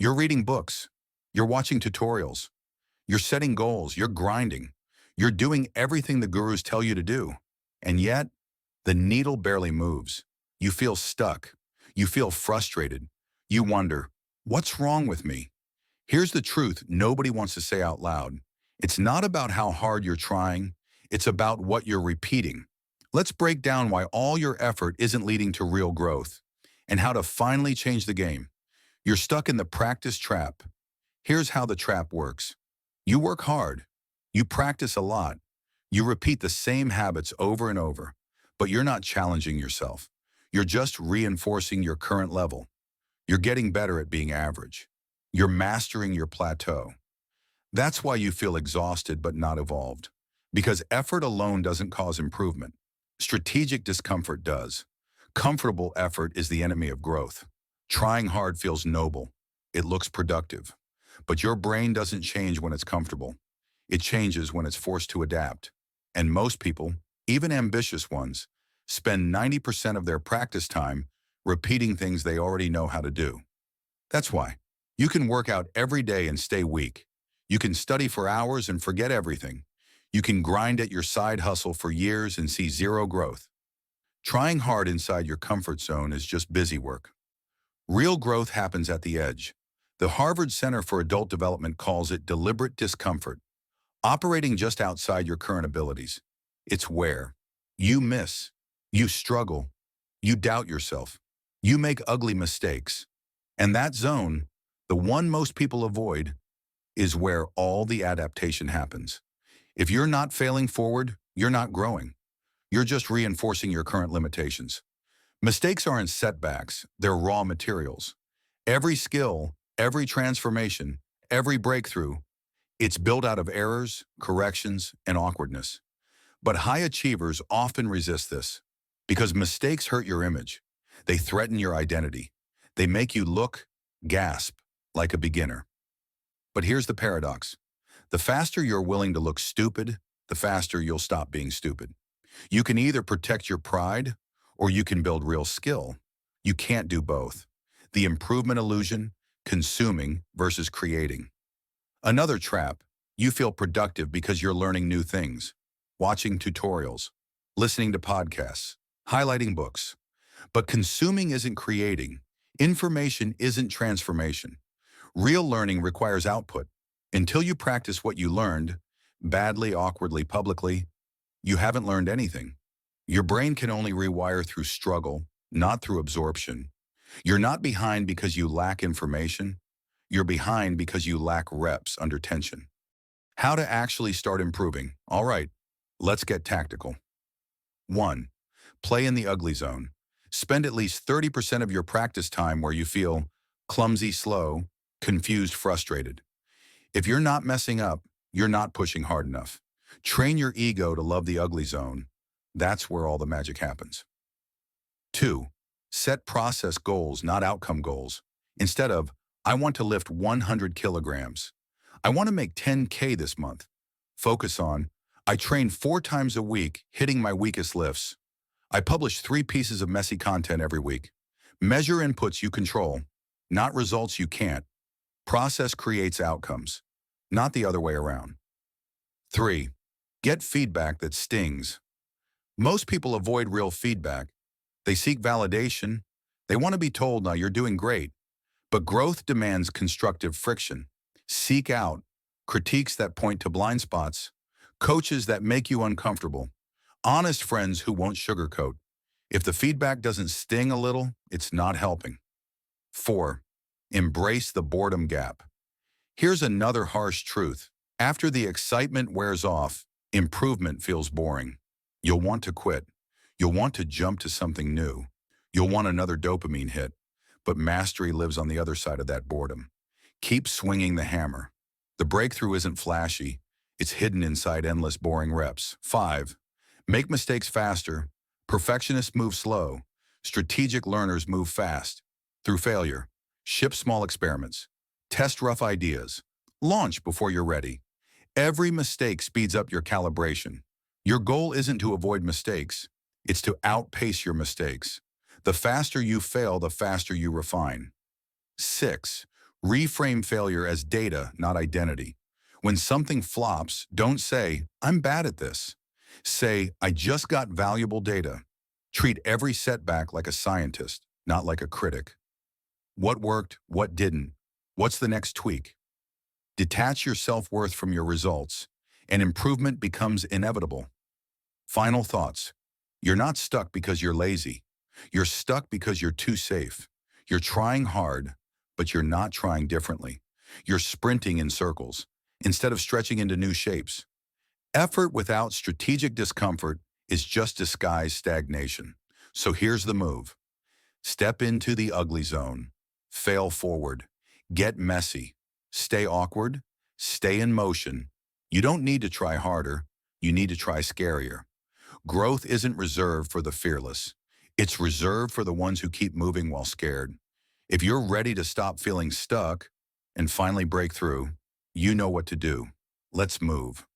You're reading books. You're watching tutorials. You're setting goals. You're grinding. You're doing everything the gurus tell you to do. And yet, the needle barely moves. You feel stuck. You feel frustrated. You wonder, what's wrong with me? Here's the truth nobody wants to say out loud. It's not about how hard you're trying. It's about what you're repeating. Let's break down why all your effort isn't leading to real growth and how to finally change the game. You're stuck in the practice trap. Here's how the trap works. You work hard. You practice a lot. You repeat the same habits over and over, but you're not challenging yourself. You're just reinforcing your current level. You're getting better at being average. You're mastering your plateau. That's why you feel exhausted but not evolved. Because effort alone doesn't cause improvement. Strategic discomfort does. Comfortable effort is the enemy of growth. Trying hard feels noble. It looks productive. But your brain doesn't change when it's comfortable. It changes when it's forced to adapt. And most people, even ambitious ones, spend 90% of their practice time repeating things they already know how to do. That's why. You can work out every day and stay weak. You can study for hours and forget everything. You can grind at your side hustle for years and see zero growth. Trying hard inside your comfort zone is just busy work. Real growth happens at the edge. The Harvard Center for Adult Development calls it deliberate discomfort, operating just outside your current abilities. It's where you miss, you struggle, you doubt yourself, you make ugly mistakes. And that zone, the one most people avoid, is where all the adaptation happens. If you're not failing forward, you're not growing. You're just reinforcing your current limitations. Mistakes aren't setbacks, they're raw materials. Every skill, every transformation, every breakthrough, it's built out of errors, corrections, and awkwardness. But high achievers often resist this because mistakes hurt your image. They threaten your identity. They make you look, gasp, like a beginner. But here's the paradox. The faster you're willing to look stupid, the faster you'll stop being stupid. You can either protect your pride or you can build real skill. You can't do both. The improvement illusion, consuming versus creating. Another trap, you feel productive because you're learning new things, watching tutorials, listening to podcasts, highlighting books. But consuming isn't creating. Information isn't transformation. Real learning requires output. Until you practice what you learned, badly, awkwardly, publicly, you haven't learned anything. Your brain can only rewire through struggle, not through absorption. You're not behind because you lack information. You're behind because you lack reps under tension. How to actually start improving. All right, let's get tactical. 1. Play in the ugly zone. Spend at least 30% of your practice time where you feel clumsy, slow, confused, frustrated. If you're not messing up, you're not pushing hard enough. Train your ego to love the ugly zone. That's where all the magic happens. 2. Set process goals, not outcome goals. Instead of, I want to lift 100 kilograms. I want to make 10K this month. Focus on, I train 4 times a week, hitting my weakest lifts. I publish 3 pieces of messy content every week. Measure inputs you control, not results you can't. Process creates outcomes, not the other way around. 3. Get feedback that stings. Most people avoid real feedback. They seek validation. They want to be told, now you're doing great. But growth demands constructive friction. Seek out critiques that point to blind spots, coaches that make you uncomfortable, honest friends who won't sugarcoat. If the feedback doesn't sting a little, it's not helping. 4. Embrace the boredom gap. Here's another harsh truth. After the excitement wears off, improvement feels boring. You'll want to quit. You'll want to jump to something new. You'll want another dopamine hit. But mastery lives on the other side of that boredom. Keep swinging the hammer. The breakthrough isn't flashy. It's hidden inside endless boring reps. 5. Make mistakes faster. Perfectionists move slow. Strategic learners move fast. Through failure. Ship small experiments. Test rough ideas. Launch before you're ready. Every mistake speeds up your calibration. Your goal isn't to avoid mistakes. It's to outpace your mistakes. The faster you fail, the faster you refine. 6. Reframe failure as data, not identity. When something flops, don't say, I'm bad at this. Say, I just got valuable data. Treat every setback like a scientist, not like a critic. What worked? What didn't? What's the next tweak? Detach your self-worth from your results, and improvement becomes inevitable. Final thoughts. You're not stuck because you're lazy. You're stuck because you're too safe. You're trying hard, but you're not trying differently. You're sprinting in circles instead of stretching into new shapes. Effort without strategic discomfort is just disguised stagnation. So here's the move. Step into the ugly zone. Fail forward. Get messy. Stay awkward. Stay in motion. You don't need to try harder. You need to try scarier. Growth isn't reserved for the fearless. It's reserved for the ones who keep moving while scared. If you're ready to stop feeling stuck and finally break through, you know what to do. Let's move.